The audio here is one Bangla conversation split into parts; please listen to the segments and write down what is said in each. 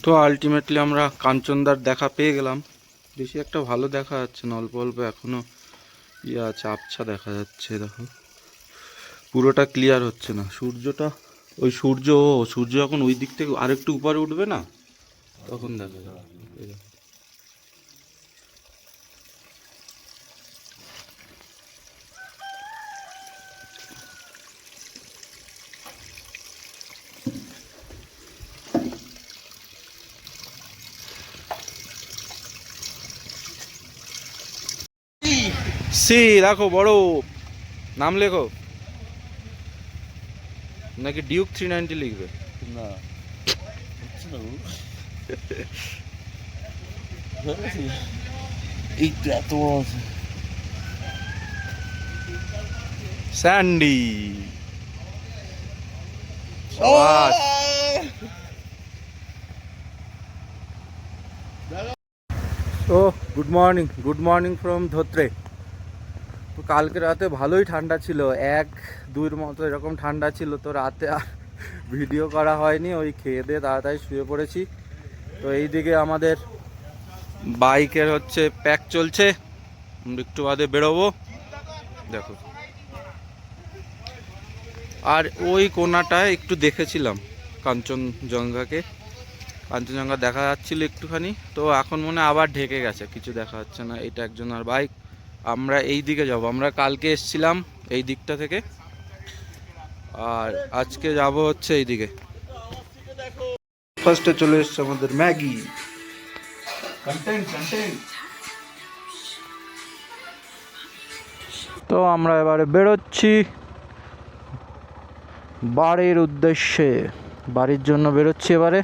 তো আলটিমেটলি আমরা কাঞ্চনদার দেখা পেয়ে গেলাম। বেশি একটা ভালো দেখা যাচ্ছে না, অল্প অল্প এখনো ইয়ে আছে, আবছা দেখা যাচ্ছে। দেখো পুরোটা ক্লিয়ার হচ্ছে না সূর্যটা। ওই সূর্য যখন ওই দিক থেকে আরেকটু উপরে উঠবে না, তখন দেখা যাবে। এই দেখো। দেখো বড় নাম লেখো, নাকি ডিউক 390 লিখবে? না এই তো এত বড় আছে। স্যান্ডি। ও গুড মর্নিং ফ্রম ধোত্রে। তো কালকে রাতে ভালোই ঠান্ডা ছিল, 1-2 মতো এরকম ঠান্ডা ছিল। তো রাতে আর ভিডিও করা হয়নি, ওই খেয়ে দিয়ে তাড়াতাড়ি শুয়ে পড়েছি। তো এইদিকে আমাদের বাইকের হচ্ছে প্যাক চলছে, একটু বাদে বেরোবো। দেখো আর ওই কোনাটায় একটু দেখেছিলাম কাঞ্চনজঙ্ঘা দেখা যাচ্ছিল একটুখানি। তো এখন মনে আবার ঢেকে গেছে, কিছু দেখা যাচ্ছে না। এটা একজনের বাইক। আমরা এই দিকে যাব, আমরা কালকে এসছিলাম এই দিকটা থেকে, আর আজকে যাব হচ্ছে এই দিকে। ফার্স্টে চলে এসছে আমাদের ম্যাগি। তো আমরা এবারে বেরোচ্ছি বাড়ির উদ্দেশ্যে, বাড়ির জন্য বেরোচ্ছি এবারে।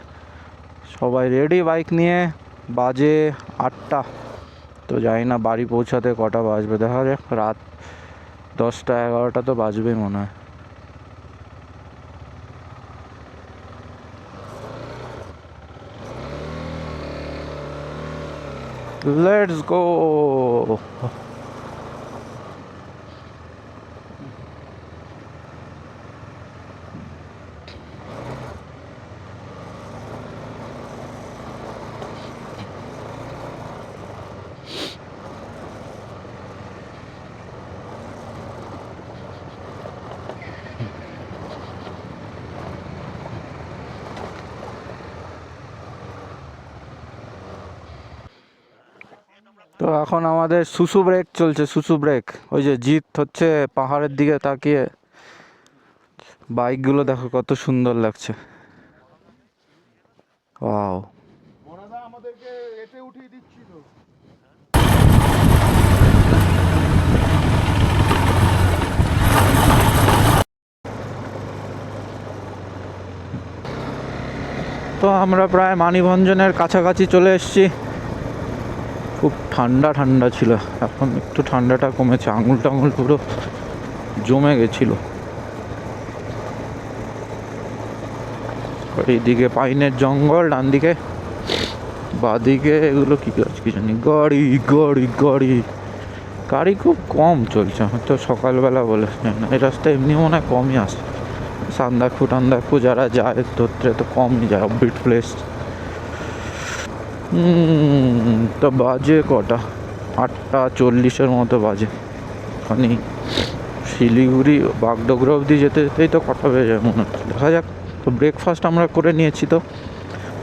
সবাই রেডি বাইক নিয়ে, বাজে 8টা। তো জানি না বাড়ি পৌঁছাতে কটা বাজবে, দেখা যাক। রাত 10টা-11টা তো বাজবেই মনে হয়। Let's go. তো এখন আমাদের সুসু ব্রেক চলছে, সুসু ব্রেক। ওই যে জিৎ হচ্ছে পাহাড়ের দিকে তাকিয়ে। বাইকগুলো দেখো কত সুন্দর লাগছে। ওয়াও। আমাদেরকে এতে উঠিয়ে দিচ্ছিল। তো আমরা প্রায় মানিভঞ্জনের কাছাকাছি চলে এসেছি। খুব ঠান্ডা ছিল, এখন একটু ঠান্ডাটা কমেছে। আঙুল টাঙুল পুরো জমে গেছিল। এইদিকে পাইনের জঙ্গল, ডান দিকে, বাদিকে এগুলো কি গাছ কি জানি। গাড়ি খুব কম চলছে, হয়তো সকালবেলা বলে না। এই রাস্তায় এমনি মনে হয় কমই আসে। টান্দাকফু যারা যায় ধরতে তো কমই যায়, অফবিট প্লেস। তো বাজে কটা, 8:40 মতো বাজে। ওখানে শিলিগুড়ি বাগডোগরা অবধি যেতে যেতেই তো কটা বেজে যায় মনে হচ্ছে। দেখা যাক। তো ব্রেকফাস্ট আমরা করে নিয়েছি,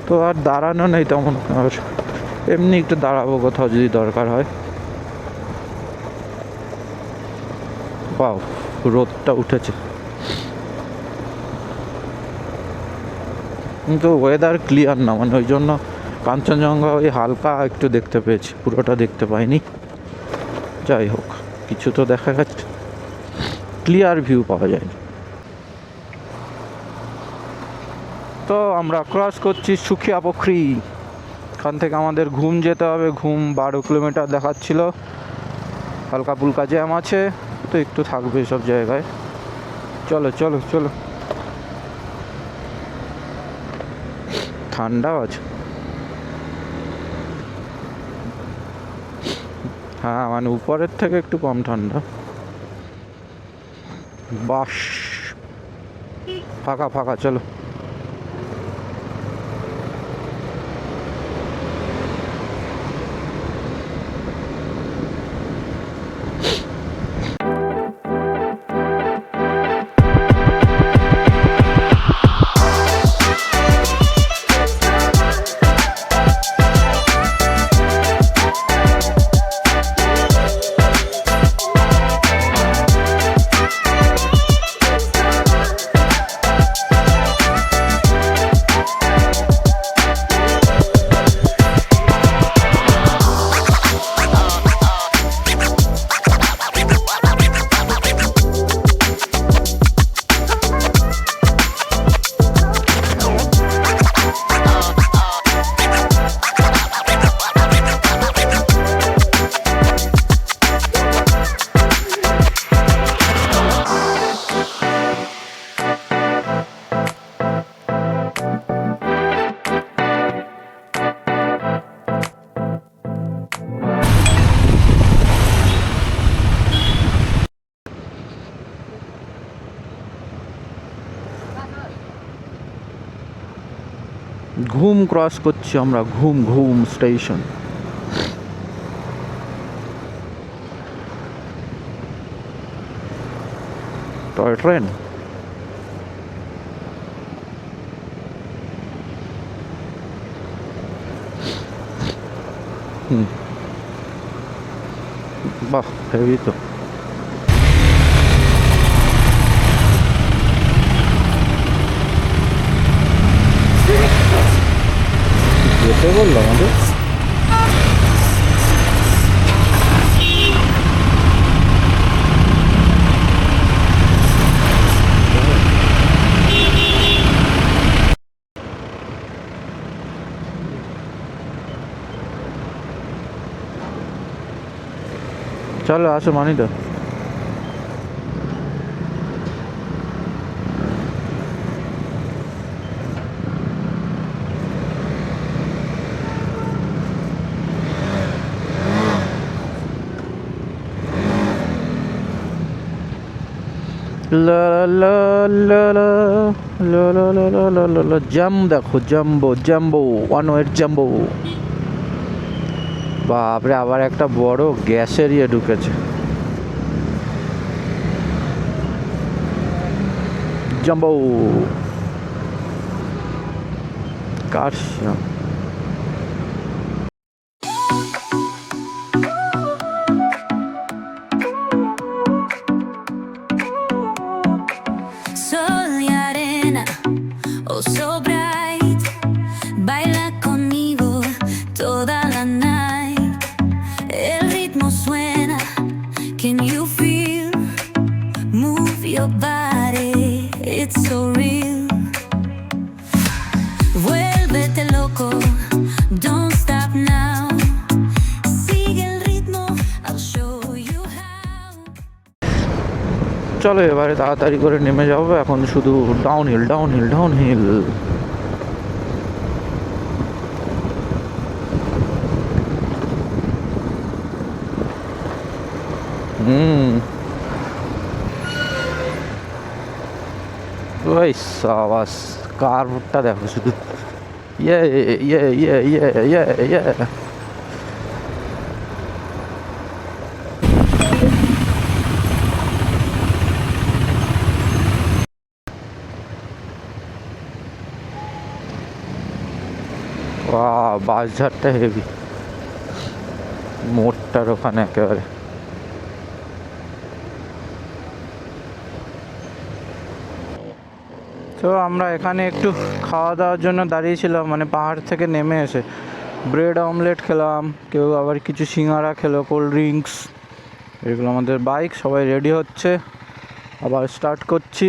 তো আর দাঁড়ানো নেই তেমন। আর এমনি একটু দাঁড়াবো কোথাও যদি দরকার হয়। বাও, রোদটা উঠেছে, কিন্তু ওয়েদার ক্লিয়ার না, মানে ওই জন্য কাঞ্চনজঙ্ঘা ওই হালকা একটু দেখতে পেয়েছি, পুরোটা দেখতে পাইনি। যাই হোক, কিছু তো দেখা যাচ্ছে, ক্লিয়ার ভিউ পাওয়া যায়নি। তো আমরা ক্রস করছি সুখিয়া পুখরি। এখান থেকে আমাদের ঘুম যেতে হবে। ঘুম 12 কিলোমিটার দেখাচ্ছিল। হালকা ফুলকা জ্যাম আছে, তো একটু থাকবে সব জায়গায়। চলো চলো চলো। ঠান্ডাও আছে, হ্যাঁ, মানে উপরের থেকে একটু কম ঠান্ডা। বাস ফাঁকা, চলো। ঘুম ক্রস করছি আমরা, ঘুম ঘুম স্টেশন। Toy train. বাহ, হেভি তো। যেতে বললো আমাদের। চলো আসো মানিদা। জাম দেখো, জাম্বো জাম্বো, ওয়ান ওয়ের জাম্বো। বাপরে, আবার একটা বড় গ্যাসের ইয়ে ঢুকেছে। Jumbo car. Sol y arena, oh so bright, baila conmigo toda la night. El ritmo suena, can you feel? Move your body, it's so real. Vuélvete loco, don't stop now. Sigue el ritmo, I'll show you how. চলো এবারে তাড়াতাড়ি করে নেমে যাবো, এখন শুধু downhill downhill downhill. ওই সাবাস, কার্ভটা দেখো শুধু। ইয়ে ইয়ে ইয়ে ইয়ে ইয়ে ইয়ে। বাসঝাড়টা হেভি, মোড়টার ওখানে একেবারে। তো আমরা এখানে একটু খাওয়া দাওয়ার জন্য দাঁড়িয়েছিলাম, মানে পাহাড় থেকে নেমে এসে ব্রেড অমলেট খেলাম, কেউ আবার কিছু সিঙ্গারা খেলো, কোল্ড ড্রিঙ্কস। এগুলো আমাদের বাইক, সবাই রেডি হচ্ছে, আবার স্টার্ট করছি।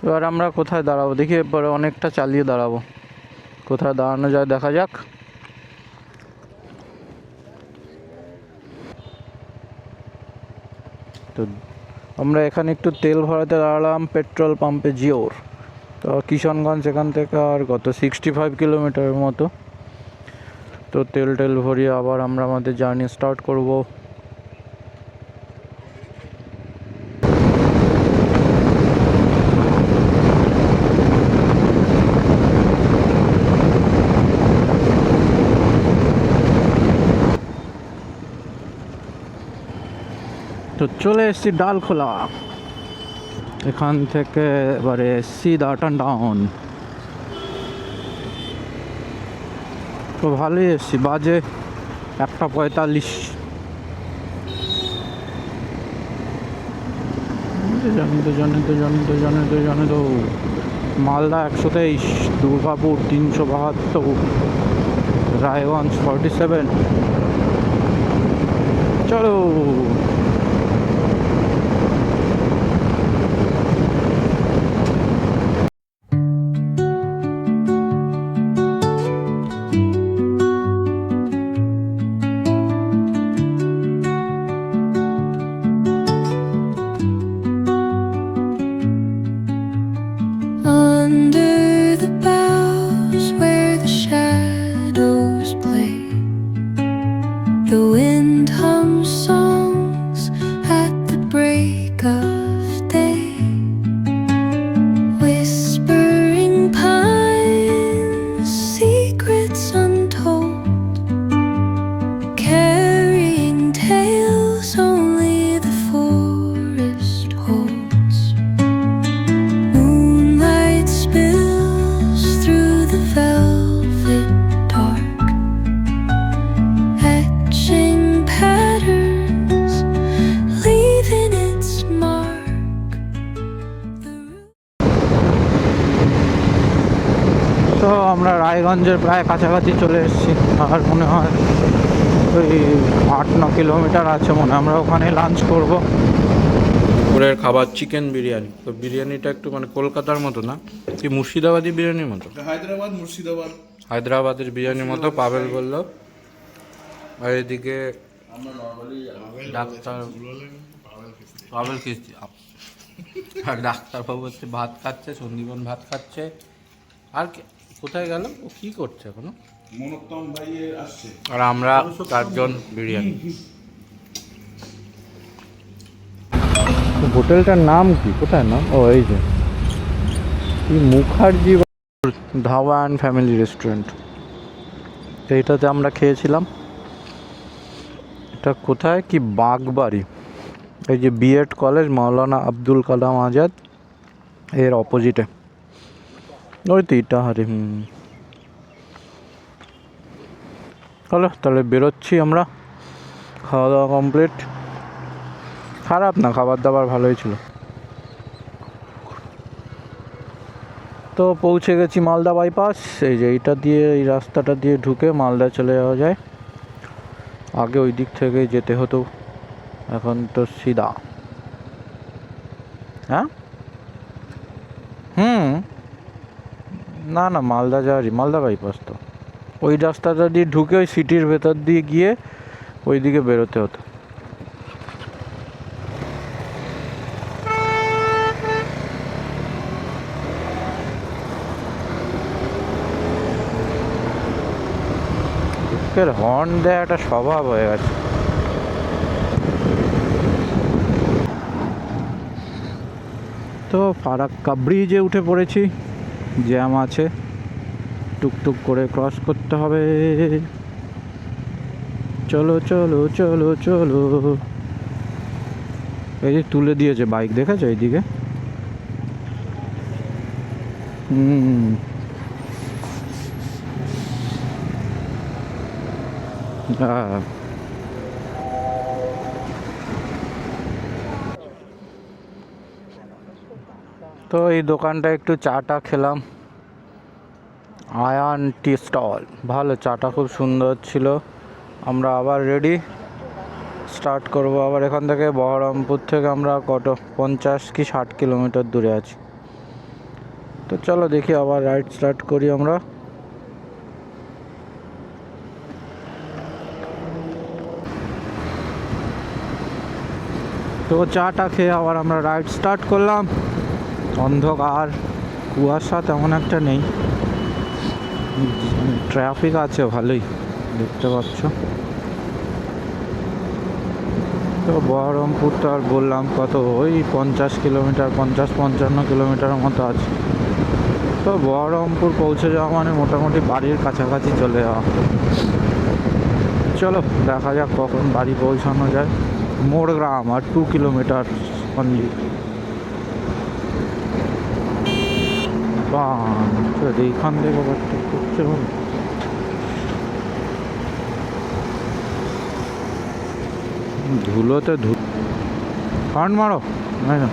এবার আমরা কোথায় দাঁড়াবো দেখি, এরপরে অনেকটা চালিয়ে দাঁড়াবো, কোথায় দাঁড়ানো যায় দেখা যাক। তো আমরা এখানে একটু তেল ভরাতে দাঁড়ালাম পেট্রোল পাম্পে জিওর। তো কিষানগঞ্জ এখান থেকে আর কত 65 কিলোমিটারের মতো। তো তেল ভরিয়ে আবার আমরা আমাদের জার্নি স্টার্ট করব। তো চলে এসেছি ডালখোলা, এখান থেকে এবারে সিধা টানডাউন। তো ভালোই এসেছি, বাজে 1:45। জানি তো মালদা 123, দুর্গাপুর 372, রায়গঞ্জ 47। চলো। Under the boughs where the shadows play, the wind hums songs তো আমরা রায়গঞ্জের প্রায় কাছাকাছি চলে এসেছি, আর মনে হয় ওই 8-9 কিলোমিটার আছে মনে হয়। আমরা ওখানে লাঞ্চ করব। দুপুরের খাবার চিকেন বিরিয়ানি। তো বিরিয়ানিটা একটু মানে কলকাতার মতো না, কি মুর্শিদাবাদি বিরিয়ানির মতো, হায়দ্রাবাদ মুর্শিদাবাদ হায়দ্রাবাদের বিরিয়ানির মতো পাবেল বললো। আর এদিকে ডাক্তার পাবেল খেয়েছি, আর ডাক্তারবাবু হচ্ছে ভাত খাচ্ছে, সন্দীপন ভাত খাচ্ছে। আর কোথায় গেল ও, কি করছে এখনো? মনোত্তম ভাই আসছে। আর আমরা 4 জন বিরিয়ানি। হোটেলটার নাম কি, কোথায় নাম? ও এই যে কি Mukherjee dhaba and family restaurant, এইটাতে আমরা খেয়েছিলাম। এটা কোথায়, কি বাগবাড়ি, এই যে বিএড কলেজ মাওলানা আব্দুল কালাম আজাদ এর অপোজিটে, ওই তো ইটাহারি। চলো তাহলে বেরোচ্ছি আমরা। খাওয়া দাওয়া কমপ্লিট, খারাপ না, খাবার দাবার ভালোই ছিল। তো পৌঁছে গেছি মালদা বাইপাস। এই যে এইটা দিয়ে, এই রাস্তাটা দিয়ে ঢুকে মালদা চলে যাওয়া যায়। আগে ওই দিক থেকে যেতে হতো, এখন তো সিধা। হ্যাঁ না না, মালদা যাওয়ারই, মালদা বাইপাস তো। ওই রাস্তাটা দিয়ে ঢুকে ওই সিটির ভেতর দিয়ে গিয়ে ওই দিকে বেরোতে হতো। হর্ন দেয়া একটা স্বভাব হয়ে গেছে। তো ফারাক্কা ব্রিজে উঠে পড়েছি, জ্যাম আছে, টুকটুক করে ক্রস করতে হবে। চলো চলো চলো চলো। এই যে তুলে দিয়েছে বাইক, দেখেছো এইদিকে? হ্যাঁ। তো এই দোকানটা একটু চাটা খেলাম, আয়ান টি স্টল, ভালো চাটা খুব সুন্দর ছিল। আমরা আবার রেডি, স্টার্ট করব আবার এখান থেকে। বহরমপুর থেকে আমরা কত 50 কি 60 কিলোমিটার দূরে আছি। তো চলো দেখি আবার রাইড স্টার্ট করি আমরা। তো চাটা খেয়ে আবার আমরা রাইড স্টার্ট করলাম। অন্ধকার, কুয়াশা তেমন একটা নেই, ট্রাফিক আছে ভালোই, দেখতে পাচ্ছ। তো বহরমপুর তো আর বললাম কত, ওই 50 কিলোমিটার, 50-55 কিলোমিটারের মতো আছে। তো বহরমপুর পৌঁছে যাওয়া মানে মোটামুটি বাড়ির কাছাকাছি চলে যাওয়া। চলো দেখা যাক কখন বাড়ি পৌঁছানো যায়। মোড়গ্রাম আর 2 কিলোমিটার অনলি। এইখান থেকে ওভারটেক করছে, ধুলোতে হর্ন মারো না।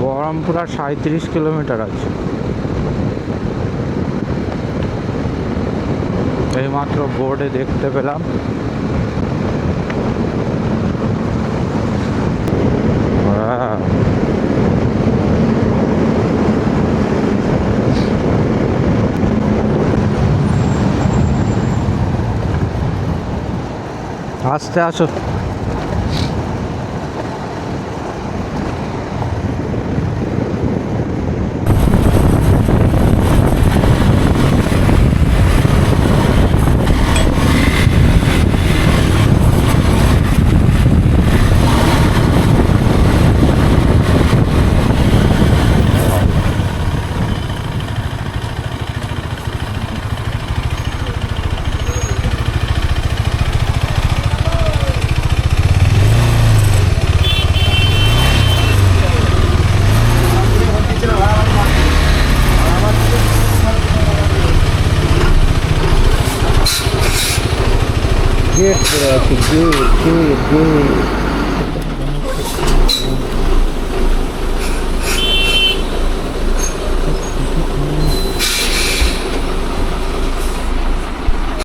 বহরমপুর আর 37 কিলোমিটার আছে। এইমাত্র বোর্ডে দেখতে পেলাম। আস্তে আসো। গেট করে আছে, গেট গেট গেট।